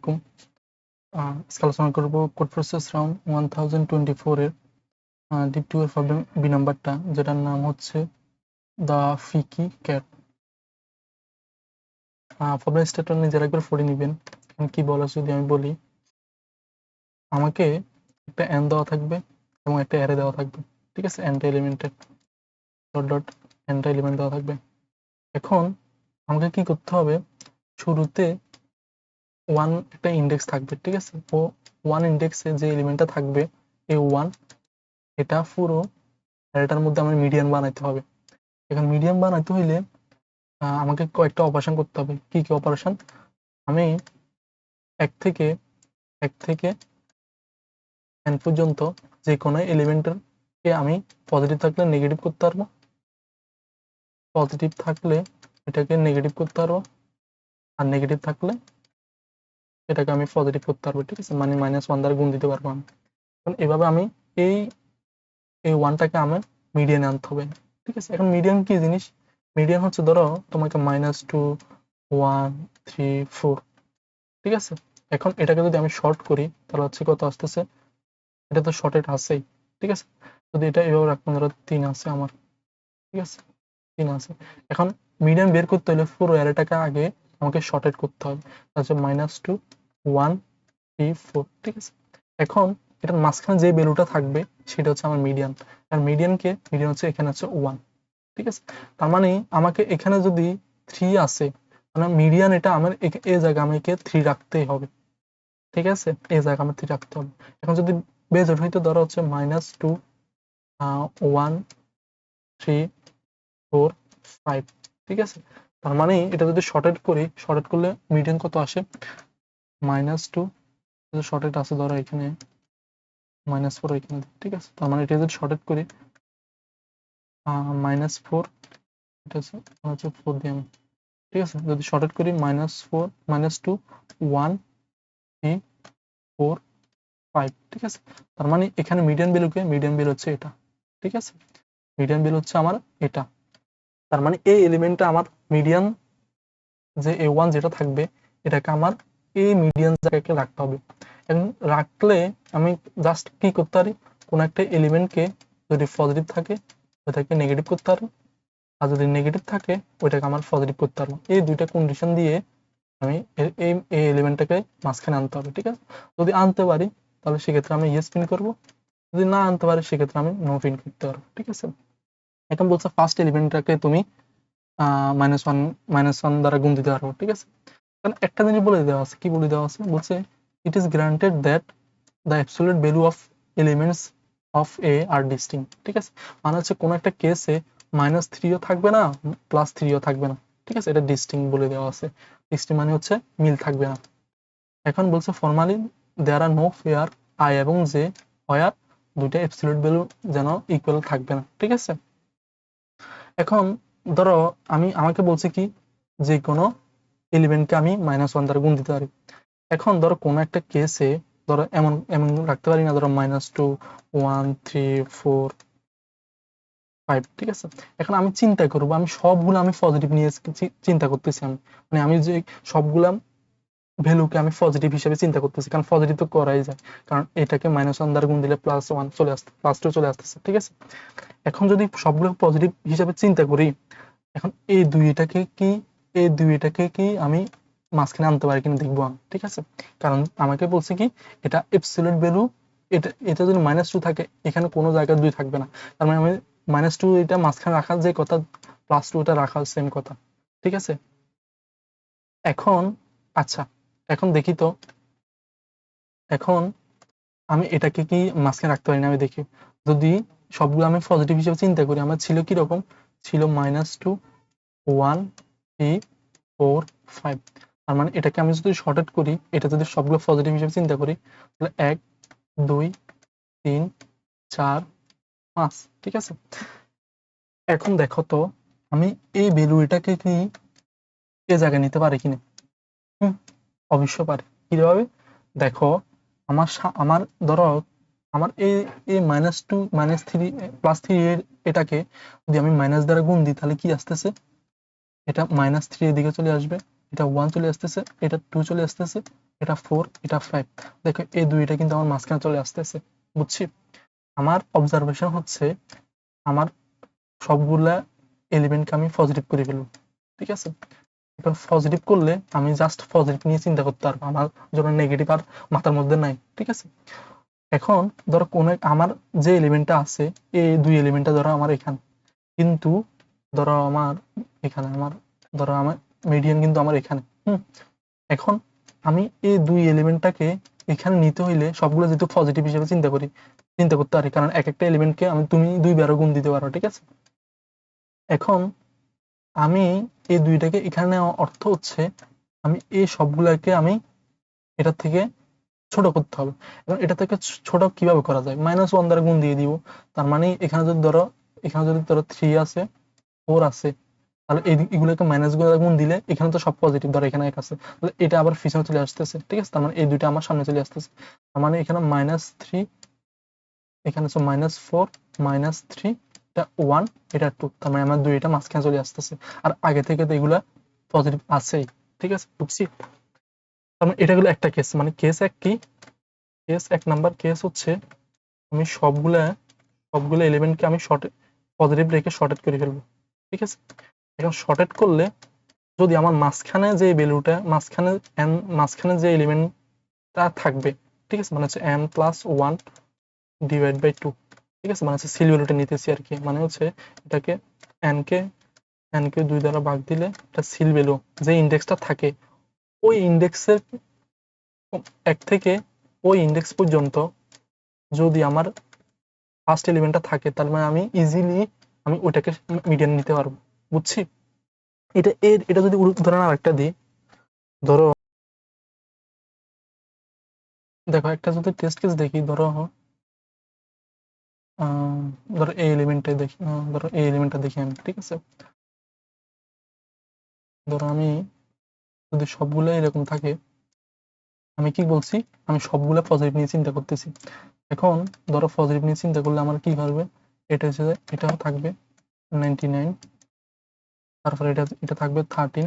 আলাইকুম। আজকে আলোচনা করব কোড প্রসেস রাউন্ড 1024 এর ডিপ 2 এর প্রবলেম বি নাম্বারটা, যেটার নাম হচ্ছে দ্য ফিকি ক্যাট। প্রবলেম স্টেটমেন্ট নিজের একবার পড়ে নেবেন। কি বলা যদি আমি বলি, আমাকে একটা এন দেওয়া থাকবে এবং একটা অ্যারে দেওয়া থাকবে, ঠিক আছে। এনটা এলিমেন্টের ডট ডট এনটা এলিমেন্ট দেওয়া থাকবে। এখন আমাকে কি করতে হবে, শুরুতে ওয়ান একটা ইন্ডেক্স থাকবে, ঠিক আছে। ও ওয়ান ইন্ডেক্সে যে এলিমেন্টটা থাকবে এই ওয়ান, এটা পুরো এটার মধ্যে আমার মিডিয়ান বানাইতে হবে। এখন মিডিয়ান বানাইতে হইলে আমাকে কয়েকটা অপারেশন করতে হবে। কি কি অপারেশন? আমি এক থেকে এন পর্যন্ত যে কোনো এলিমেন্টের কে আমি পজিটিভ থাকলে নেগেটিভ করতে পারবো, পজিটিভ থাকলে এটাকে নেগেটিভ করতে পারবো, আর নেগেটিভ থাকলে এটাকে আমি পজিটিভ করতে পারবো, ঠিক আছে। মানে -1 দ্বারা গুণ দিতে পারবো আমি। এখন এভাবে আমি এই ওয়ানটাকে আমার মিডিয়ানে আনতে হবে, ঠিক আছে। এখন মিডিয়ান কি জিনিস? মিডিয়ান হচ্ছে, ধরো তোমাকে -2 1 3 4, ঠিক আছে। এখন এটাকে যদি আমি শর্ট করি তাহলে হচ্ছে কত আসতেছে, এটা তো শর্টেড আছেই, ঠিক আছে। যদি এটা এভাবে রাখবো, ধরো 3 আছে আমার, ঠিক আছে, 3 আছে। এখন মিডিয়ান বের করতে হলে পুরো অ্যারেটাকে আগে আমাকে শর্টেড করতে হবে, হচ্ছে -2 1 3 4, ঠিক আছে। এখন এটার মাঝখানে যে ভ্যালুটা থাকবে সেটা হচ্ছে আমার মিডিয়ান। আর মিডিয়ান হচ্ছে এখানে হচ্ছে 1, ঠিক আছে। তার মানে আমাকে এখানে যদি 3 আছে, মানে মিডিয়ান এটা আমার এই জায়গা আমাকে 3 রাখতেই হবে, ঠিক আছে। এই জায়গা আমার 3 রাখতে হবে। এখন যদি বেজড হইতো, ধরো হচ্ছে -2 1 3 4 5, ঠিক আছে। তার মানে এটা যদি শর্টেড করি, শর্টেড করলে মিডিয়ান কত আসে, -2, শর্টেড আছে ধরো এখানে -4 এখানে, ঠিক আছে। তার মানে এটা যদি শর্টেড করি -4, এটা হচ্ছে 4 দিয়ে আমি, ঠিক আছে। যদি শর্টেড করি -4 -2 1 3 4 5, ঠিক আছে। তার মানে এখানে মিডিয়ান ভ্যালু হচ্ছে এটা, ঠিক আছে। মিডিয়ান ভ্যালু হচ্ছে আমার এটা। তার মানে এই এলিমেন্টটা আমার মিডিয়ান, যে a1 যেটা থাকবে এটাকে আমার এই মিডিয়ান জায়গায় রাখতে হবে। এবং রাখলে আমি জাস্ট কি করতে পারি, কোন একটা এলিমেন্টকে যদি পজিটিভ থাকে ওটাকে নেগেটিভ করতে পারি, আর যদি নেগেটিভ থাকে ওইটাকে আমার পজিটিভ করতে পারবো। এই দুইটা কন্ডিশন দিয়ে আমি এই এলিমেন্টটাকে মাঝখানে আনতে হবে, ঠিক আছে। যদি আনতে পারি তাহলে সেক্ষেত্রে আমি ইয়েস প্রিন্ট করবো, যদি না আনতে পারি সেক্ষেত্রে আমি নো প্রিন্ট করতে পারবো, ঠিক আছে। এখন বলছে ফার্স্ট এলিমেন্টটাকে তুমি -1 দ্বারা গুণ দিতে পারবো, ঠিক আছে। কারণ একটা জিনিস বলে দেওয়া আছে, কি বলে দেওয়া আছে, বলছে it is granted that the absolute value of elements of A are distinct, ঠিক আছে। মানে হচ্ছে কোন একটা কেসে -3ও থাকবে না, +3ও থাকবে না, ঠিক আছে। এটা ডিস্টিংক্ট বলে দেওয়া আছে। ডিস্টিংক্ট মানে হচ্ছে মিল থাকবে না। এখন বলছে formally there are no pair I এবং জে হোয়ার দুইটা অ্যাবসলিউট ভ্যালু যেন ইকুয়াল থাকবে না, ঠিক আছে। এখন ধরো আমাকে বলছে কি, যে কোনো এলিমেন্টকে আমি -1 দ্বারা গুণ দিতে পারি। এখন ধরো কোন একটা কেসে ধরো এমন এমন রাখতে পারি না, ধরো -2 1 3 4 5, ঠিক আছে। এখন আমি চিন্তা করবো, আমি সবগুলো আমি পজিটিভ নিয়ে চিন্তা করতেছি। মানে আমি যে সবগুলা ভ্যালুকে আমি পজিটিভ হিসেবে চিন্তা করতেছি, কারণ পজিটিভ তো করাই যায়, কারণ এটাকে -1 দ্বারা গুণ দিলে +1 চলে আসছে, +2 চলে আসতেছে, ঠিক আছে। এখন যদি সবগুলো পজিটিভ হিসেবে চিন্তা করি, এখন এই দুইটাকে কি আমি মাঝখানে আনতে পারি কিনা দেখবো আমি, ঠিক আছে। কারণ আমাকে বলছে কি, এটা অ্যাবসলিউট ভ্যালু, এটা যদি -2 থাকে এখানে কোনো জায়গায় 2 থাকবে না। তার মানে আমি -2 এটা মাঝখানে রাখার যে কথা, +2 এটা রাখার সেম কথা, ঠিক আছে। এখন আচ্ছা, এখন দেখি তো, এখন আমি এটাকে কি মাঝখানে রাখতে পারি না, আমি দেখি। যদি সবগুলো আমি পজিটিভ হিসেবে চিন্তা করি, আমার ছিল কি রকম, ছিল -2 1 3 4 5। তার মানে এটাকে আমি যদি শর্টেড করি, এটা যদি সবগুলো পজিটিভ হিসেবে চিন্তা করি, তাহলে 1 2 3 4 5, ঠিক আছে। এখন দেখো তো, আমি এই ভ্যালুটাকে কি এই জায়গায় নিতে পারি কিনা? অবশ্য পারি। কিভাবে? দেখো, আমার ধরো আমার এই -2 -3 +3 এর এটাকে যদি আমি মাইনাস দ্বারা গুণ দিই তাহলে কি আসতেছে, এটা -3 এর দিকে চলে আসবে, এটা 1 চলে আসতেছে, এটা 2 চলে আসতেছে, এটা 4, এটা 5। দেখো এই দুইটা কিন্তু আমার মাঝখানে চলে আসতেছে, বুঝছি। আমার অবজারভেশন হচ্ছে আমার সবগুলা এলিমেন্টকে আমি পজিটিভ করে ফেলবো, ঠিক আছে। এখন পজিটিভ করলে আমি জাস্ট পজিটিভ নিয়ে চিন্তা করতে পারবো, আমার জন্য নেগেটিভ আর মাথার মধ্যে নাই, ঠিক আছে। এখন ধরো কোন আমার যে এলিমেন্টটা আছে, এই দুই এলিমেন্টটা ধরো আমার এখানে, কিন্তু ধরো আমার এখানে আমার ধরো আমার মিডিয়ান কিন্তু আমার এখানে। এখন আমি এই দুই এলিমেন্টটাকে এখানে নিতে হইলে সবগুলো যেহেতু পজিটিভ হিসেবে চিন্তা করতে পারি, কারণ এক একটা এলিমেন্টকে তুমি 2 বারও গুণ দিতে পারো, ঠিক আছে। এখন আমি এই দুইটাকে এখানে নেওয়ার অর্থ হচ্ছে আমি এই সবগুলাকে আমি এটা থেকে ছোট করতে হবে। এবং এটা থেকে ছোট কিভাবে করা যায়, -1 দ্বারা গুণ দিয়ে দিব। তার মানে এখানে যদি ধরো 3 আছে, 4 আছে, তাহলে এগুলোকে মাইনাস গুণ দিলে এখানে তো সব পজিটিভ, ধরো এখানে 1 আছে, তাহলে এটা আবার পিছনে চলে আসতেছে, ঠিক আছে। তার মানে এই দুইটা আমার সামনে চলে আসতেছে। তার মানে এখানে -3, এখানে হচ্ছে -4, -3, এটা 1, এটা 2, তার মানে আমার দুইটা মাঝখানে চলে আসতেছে। আর আগে থেকে তো এগুলা পজিটিভ আছেই, ঠিক আছে, বুঝছি। তার মানে এটা হলো একটা কেস, মানে কেস এক নাম্বার কেস হচ্ছে আমি সবগুলা এলিমেন্টকে আমি পজিটিভ রেখে শর্টেড করে ফেলবো, ঠিক আছে। এখন শর্টেড করলে যদি আমার মাঝখানে যে ভ্যালুটা মাঝখানে যে এলিমেন্টটা থাকবে, ঠিক আছে, মানে হচ্ছে m+1 ডিভাইড বাই 2, ঠিক আছে, মানে হচ্ছে সিল ভ্যালুটা নিতেছি আর কি, মানে হচ্ছে এটাকে n কে 2 দ্বারা ভাগ দিলে এটা সিল ভ্যালু যে ইন্ডেক্সটা থাকে ওই ইন্ডেক্সের এক থেকে ওই ইন্ডেক্স পর্যন্ত যদি আমার ফার্স্ট এলিমেন্টটা থাকে, তার মানে আমি ইজিলি ওইটাকে মিডিয়ান নিতে পারবো, বুঝছি। এটা যদি উদাহরণ আরেকটা দিই, ধরো দেখো একটা যদি টেস্ট কেস দেখি, ধরো এই এলিমেন্টটা দেখি আমি, ঠিক আছে। ধরো আমি যদি সবগুলো এরকম থাকে, আমি কি বলছি, আমি সবগুলো পজিটিভ নিয়ে চিন্তা করতেছি। এখন ধরো পজিটিভ নিয়ে চিন্তা করলে আমার কি হবে, এটা হচ্ছে এটাও থাকবে 99, তারপরে এটা থাকবে 13,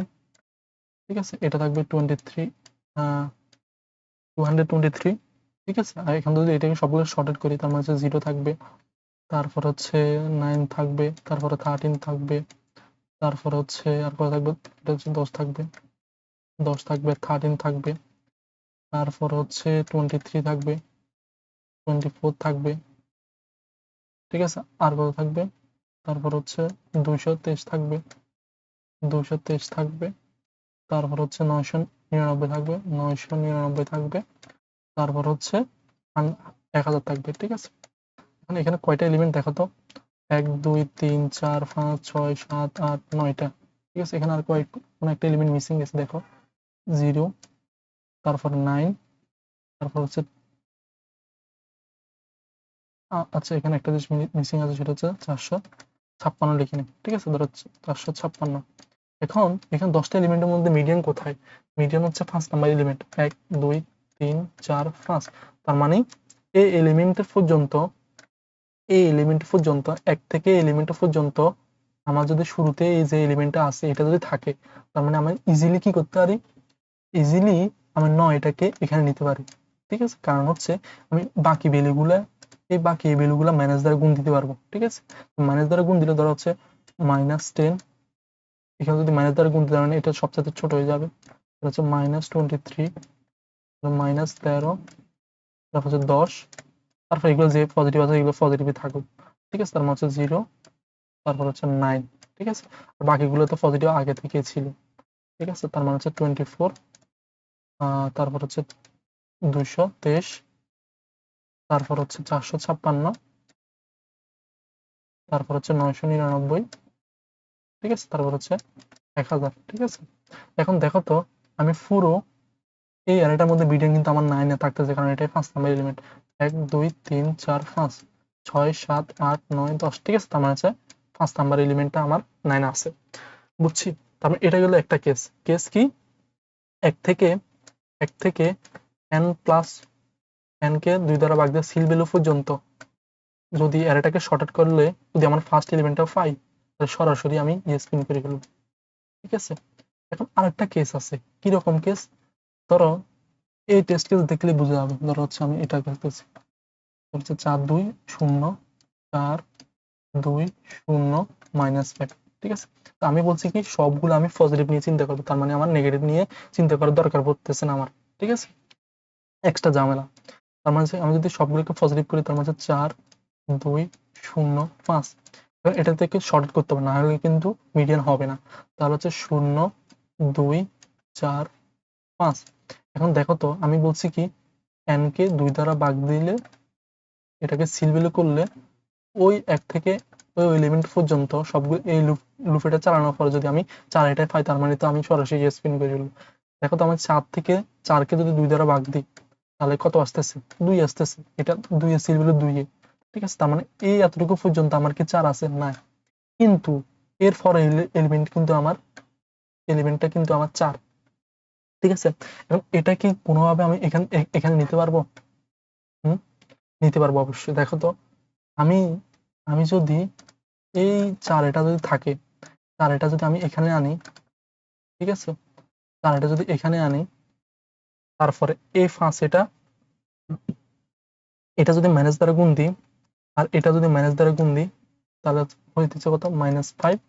ঠিক আছে, এটা থাকবে 223, ঠিক আছে। আর এখান যদি এটাকে সবগুলো শর্টেড করি, তার মানে হচ্ছে 0 থাকবে, তারপর হচ্ছে 9 থাকবে, তারপরে 13 থাকবে, তারপর হচ্ছে আর কত থাকবে, এটা হচ্ছে 10 থাকবে, 13 থাকবে, তারপর হচ্ছে 23 থাকবে, 24 থাকবে, ঠিক আছে। আর কত থাকবে, তারপর হচ্ছে 223 থাকবে, 223 থাকবে, তারপর হচ্ছে 999 থাকবে, 999 থাকবে, তারপর হচ্ছে 1000 থাকবে, ঠিক আছে। এখানে কয়টা এলিমেন্ট দেখো তো, 1 2 3 4 5 6 7 8 9টা, ঠিক আছে। এখানে আর কোন একটা এলিমেন্ট মিসিং গেছে, দেখো 0, তারপর 9, তারপর হচ্ছে আচ্ছা এখানে একটা জিনিস মিসিং আছে, সেটা হচ্ছে 456 লিখিনি, ঠিক আছে, ধরো 456। এখন এখানে 10টা এলিমেন্টের মধ্যে মিডিয়ান কোথায়, মিডিয়ান হচ্ছে 5 নাম্বার এলিমেন্ট, 1 2 3 4 5। তার মানে এই এলিমেন্ট পর্যন্ত 1 থেকে এলিমেন্ট পর্যন্ত আমার যদি শুরুতে এই যে এলিমেন্টটা আছে এটা যদি থাকে, তার মানে আমি ইজিলি কি করতে পারি, ইজিলি আমি 9টাকে এখানে নিতে পারি, ঠিক আছে। কারণ হচ্ছে আমি বাকি ভ্যালুগুলা মাইনাস দ্বারা গুণ দিতে পারবো, ঠিক আছে। মাইনাস দ্বারা গুণ দিলে ধরো হচ্ছে -10, এখানে যদি মাইনাস দ্বারা গুণ দিতে পারেন এটা সবচেয়ে ছোট হয়ে যাবে, হচ্ছে -23, -13, তারপর হচ্ছে 10, তারপর এগুলো যে পজিটিভ আছে এগুলো পজিটিভই থাকুক, ঠিক আছে। তার মানে হচ্ছে 0, তারপর হচ্ছে 9, ঠিক আছে। আর বাকিগুলো তো পজিটিভ আগে থেকে ছিল, ঠিক আছে। তার মানে হচ্ছে 24, তারপর হচ্ছে 223, তারপর হচ্ছে 456, তারপর হচ্ছে 999, ঠিক আছে, তারপর হচ্ছে 1000, ঠিক আছে। এখন দেখো তো আমি পুরো এই অ্যারেটার মধ্যে বিডিং কিন্তু আমার 9 এ থাকতেছে, কারণ এটাই 5 নাম্বার এলিমেন্ট, 1 2 3 4 5 6 7 8 9 10, ঠিক আছে। তার মানে হচ্ছে 5 নাম্বার এলিমেন্টটা আমার 9 এ আছে, বুঝছি। তার মানে এটা গেল একটা কেস কি, এক থেকে n প্লাস n কে 2 দ্বারা ভাগ দিয়ে সিল ভ্যালু পর্যন্ত যদি অ্যারেটাকে শর্টেড করলে যদি আমার ফার্স্ট এলিমেন্টটা পাই, তাহলে সরাসরি আমি ইয়েস প্রিন্ট করে ফেলবো, ঠিক আছে। এখন আরেকটা কেস আছে, কি রকম কেস, ধরো এই টেস্ট কেস দেখলে বুঝে যাবে। ধরো হচ্ছে আমি এটা করতেছি, হচ্ছে 4 2 0 4 2 0 -5, ঠিক আছে। তো আমি বলছি কি সবগুলো আমি পজিটিভ নিয়ে চিন্তা করবো, তার মানে আমার নেগেটিভ নিয়ে চিন্তা করার দরকার পড়তেছে না আমার, ঠিক আছে, এক্সট্রা ঝামেলা। তার মানে আমি যদি সবগুলোকে পজিটিভ করি, তার মানে 4 2 0 5, এটা থেকে শর্ট করতে হবে, না হলে কিন্তু মিডিয়ান হবে না। তাহলে হচ্ছে 0 2 4 5। এখন দেখো তো আমি বলছি কি n কে 2 দ্বারা ভাগ দিলে, এটাকে সিল ভ্যালু করলে ওই 1 থেকে ওই এলিমেন্ট পর্যন্ত সবগুলো এই লুপ এটা চালানোর পরে যদি আমি 4 এটাই পাই, তার মানে তো আমি সরাসরি স্পিন করে ফেলবো। দেখো তো আমার 4 থেকে 4 কে যদি 2 দ্বারা ভাগ দিই, তাহলে কত আসতেছে? 2 আসতেছে। এটা 2 এর সিল ভ্যালু 2 এ, ঠিক আছে। তার মানে এই এতটুকু পর্যন্ত আমার কি 4 আছে? না। কিন্তু এর পরে এলিমেন্ট কিন্তু আমার এলিমেন্টটা কিন্তু আমার 4, ঠিক আছে। এবং এটা কি কোনোভাবে আমি এখানে নিতে পারবো? নিতে পারবো অবশ্যই। দেখো তো আমি আমি যদি এই 4 এটা যদি থাকে, 4 এটা যদি আমি এখানে আনি, ঠিক আছে, 4 এটা যদি এখানে আনি, তারপরে এই 5 এটা যদি মাইনাস দ্বারা গুণ দিই, আর এটা যদি মাইনাস দ্বারা গুণ দিই, তাহলে হইতেছে কত? -5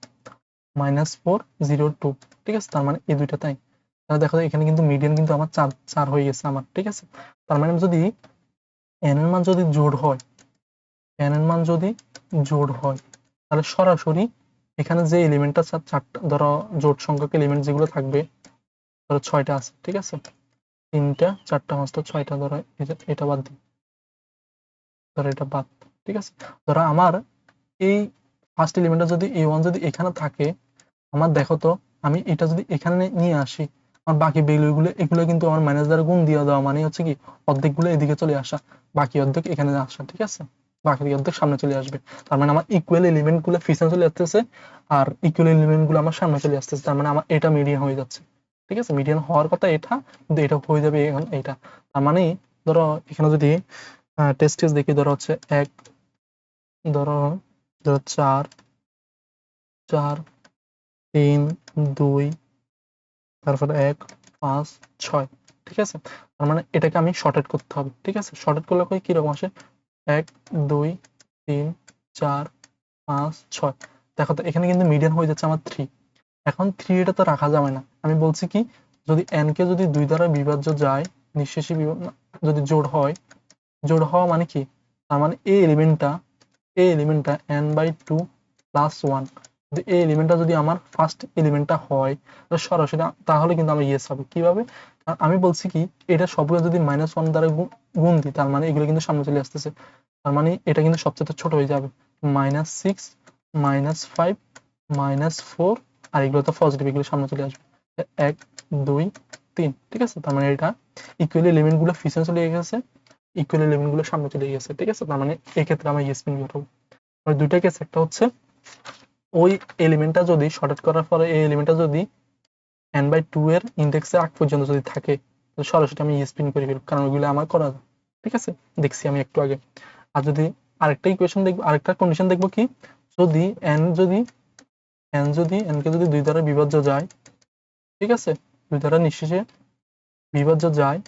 -4 0 2, ঠিক আছে। তার মানে এই দুইটা তাই। তাহলে দেখো এখানে কিন্তু মিডিয়ান কিন্তু আমার 4 হয়ে গেছে আমার, ঠিক আছে। তার মানে যদি n এর মান যদি জোড় হয়, n এর মান যদি জোড় হয়, তাহলে সরাসরি এখানে যে এলিমেন্টটা 4টা, ধরো জোড় সংখ্যক এলিমেন্ট যেগুলো থাকবে, ধরো 6টা আছে, ঠিক আছে, 3টা 4টা 5টা 6টা, ধরো এটা বাদ দিই, ধরো এটা বাদ, ঠিক আছে। ধরো আমার এই ফার্স্ট এলিমেন্টটা যদি a1 যদি এখানে থাকে, আমার দেখো তো আমি এটা যদি এখানে নিয়ে আসি, আমার বাকি ভ্যালুগুলো এগুলো কিন্তু আমার মাইনাস দ্বারা গুণ দিয়ে দেওয়া, মানে হচ্ছে কি অর্ধেকগুলো এদিকে চলে আসা, বাকি অর্ধেক এখানে আসা, ঠিক আছে, বাকি অর্ধেক সামনে চলে আসবে। তার মানে আমার ইকুয়াল এলিমেন্ট গুলো পিছনে চলে আসতেছে, আর ইকুয়াল এলিমেন্ট গুলো আমার সামনে চলে আসতেছে। তার মানে আমার এটা মিডিয়ান হয়ে যাচ্ছে, ঠিক আছে। মিডিয়ান হওয়ার কথা এটা, কিন্তু এটা হয়ে যাবে এখন এটা। তার মানে ধরো এখানে যদি টেস্ট কেস দেখি, ধরো হচ্ছে এক, ধরো ধরো 4 4 3 2, তারপরে 1 5 6, ঠিক আছে। তার মানে এটাকে আমি শর্টেড করতে হবে, ঠিক আছে। শর্টেড করলে কিরকম আসে? 1 2 3 4 5 6। দেখো তো এখানে কিন্তু মিডিয়ান হয়ে যাচ্ছে আমার 3। এখন 3 এটা তো রাখা যাবে না। আমি বলছি কি যদি n কে যদি 2 দ্বারা বিভাজ্য যায়, নিঃশেষী যদি জোড় হয়, জোড় হওয়া মানে কি? তার মানে এই এলিমেন্টটা n/2 + 1, যদি এই এলিমেন্টটা যদি আমার ফার্স্ট এলিমেন্টটা হয়, সরাসরি তাহলে কিন্তু আমার ইয়েস হবে। কিভাবে? আমি বলছি কি এটা সবগুলো যদি -1 দ্বারা গুণ দিই, তার মানে এগুলো কিন্তু সামনে চলে আসতেছে, তার মানে এটা কিন্তু সবচেয়ে ছোট হয়ে যাবে, -6 -5 -4, আর এগুলো তো পজিটিভ, এগুলো সামনে চলে আসবে 1 2 3, ঠিক আছে। তার মানে এটা ইকুয়াল এলিমেন্ট গুলো পিছনে চলে গেছে, ইকুয়াল এলিমেন্ট গুলো সামনে চলে গেছে, ঠিক আছে। তার মানে এই ক্ষেত্রে আমার ইয়েস পিন বের হবে। আর দুইটা কেস, একটা হচ্ছে ওই এলিমেন্টটা যদি শর্টেড করার পরে এই এলিমেন্টটা যদি n/2 এর ইনডেক্সের আগ পর্যন্ত যদি থাকে, তো সরাসরি আমি স্পিন করে ফেলব, কারণ ওইগুলো আমার করা যায়, ঠিক আছে, দেখছি আমি একটু আগে। আর যদি আরেকটা ইকুয়েশন দেখবো, আরেকটা কন্ডিশন দেখবো কি, যদি n কে যদি 2 দ্বারা বিভাজ্য যায়, ঠিক আছে, 2 দ্বারা নিঃশেষে বিভাজ্য যায়,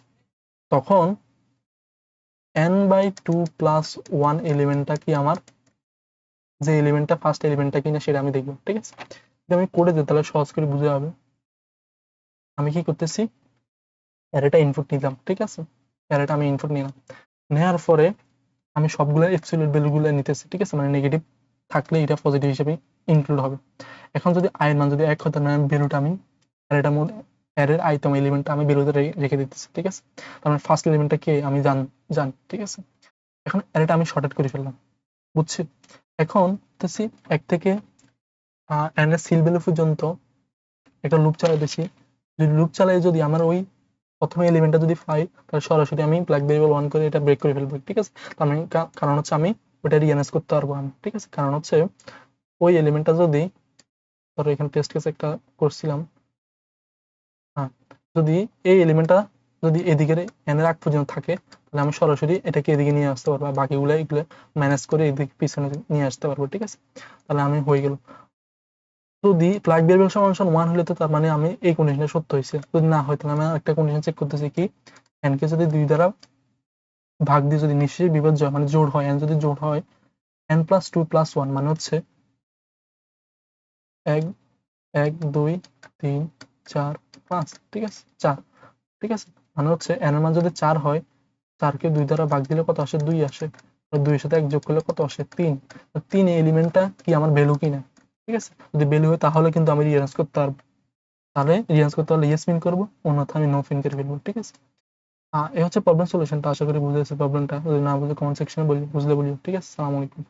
তখন n/2 + 1 এলিমেন্টটা কি আমার, যে এলিমেন্টটা ফার্স্ট এলিমেন্টটা কিনা সেটা আমি দেখবো, ঠিক আছে। যদি আমি করে দিই তাহলে সহজ করে বুঝে যাবে। আমি কি করতেছি, অ্যারেটা ইনপুট নিলাম, ঠিক আছে, অ্যারেটা আমি ইনপুট নিলাম, নেওয়ার পরে আমি সবগুলো অ্যাবসলিউট ভ্যালুগুলো নিতেছি, ঠিক আছে, মানে নেগেটিভ থাকলে এটা পজিটিভ হিসেবে ইনক্লুড হবে। এখন যদি i এর মান যদি 1 হয়, তার মানে ভ্যালুটা আমি অ্যারেটার মধ্যে, অ্যারের আইতম এলিমেন্টটা আমি ভ্যালুতে রেখে দিতেছি, ঠিক আছে। তার মানে ফার্স্ট এলিমেন্টটা কে আমি জানি, ঠিক আছে। এখন অ্যারেটা আমি শর্টেড করে ফেললাম, বুঝছি। এখন দেখতেছি 1 থেকে n এর সিল ভ্যালু পর্যন্ত একটা লুপ চালাইতেছি। যদি লুপ চালাই, যদি আমার ওই প্রথম এলিমেন্টটা যদি পাই, তাহলে সরাসরি আমি ব্ল্যাক ভেরিয়েবল 1 করে এটা ব্রেক করে ফেলবো, ঠিক আছে। তার মানে কারণ হচ্ছে আমি ওটা রিঅ্যানালাইজ করতে পারবো আমি, ঠিক আছে। কারণ হচ্ছে ওই এলিমেন্টটা যদি, ধরো এখানে টেস্ট কেস একটা করছিলাম, হ্যাঁ, যদি এই এলিমেন্টটা যদি এদিকে n এর আগ পর্যন্ত থাকে, তাহলে আমি সরাসরি এটাকে এদিকে নিয়ে আসতে পারবো, বাকিগুলো এগুলো ম্যানেজ করে এদিকে পিছনে নিয়ে আসতে পারবো, ঠিক আছে। তাহলে আমি হয়ে গেল। যদি ফ্ল্যাগ ভেরিয়েবল সমান 1 হলে, তো তার মানে আমি এই কন্ডিশনটা সত্য হয়েছে। যদি না হয়, তাহলে আমি একটা কন্ডিশন চেক করতেছি কি, n কে যদি 2 দ্বারা ভাগ দিয়ে যদি নিঃশেষে বিভাজ্য হয়, মানে জোড় হয়, n যদি জোড় হয় n + 2 + 1 মানে হচ্ছে 1 1 2 3 4 5, ঠিক আছে 4, ঠিক আছে, মানে হচ্ছে n এর মান যদি 4 হয় 4 কে 2 দ্বারা ভাগ দিলে কত আসে? 2 আসে। 2 এর সাথে 1 যোগ করলে কত আসে? 3। 3 এই এলিমেন্টটা কি আমার ভ্যালু কিনা, ঠিক আছে, যদি ভ্যালু হয় তাহলে কিন্তু আমি রিঅ্যারেঞ্জ করতে পারবো, তাহলে রিঅ্যারেঞ্জ করতে হলে ইয়েস প্রিন্ট করবো, অন্যথা আমি নো প্রিন্ট করে ফেলবো, ঠিক আছে। এই হচ্ছে প্রবলেম সলিউশনটা। আশা করি বুঝে গেছে প্রবলেমটা। যদি না বুঝে কমেন্ট সেকশনে বলি, বুঝলে বলিও, ঠিক আছে। আসসালামু আলাইকুম।